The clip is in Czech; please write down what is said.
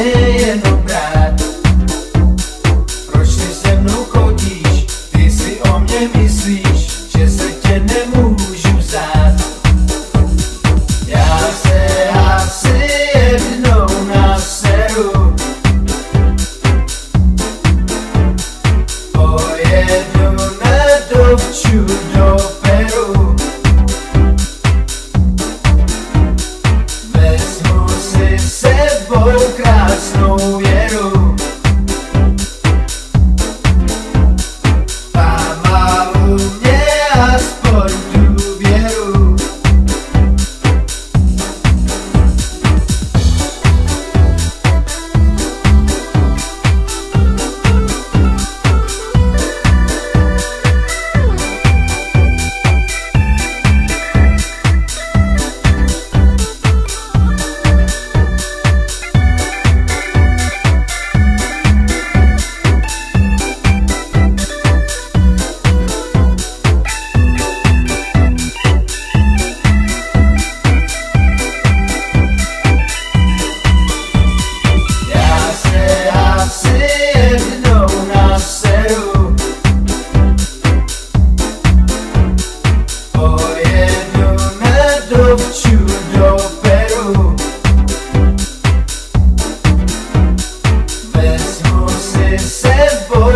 jenom brát. Proč ty se mnou chodíš, ty si o mě myslíš, že se tě nemůžu vzdát. Já se asi jednou naseru, pojedu na dovču do Peru. Vezmu si sebou krásnou Věru a malou mě aspoň důvěru. Dovču do Peru, vezmu si sebou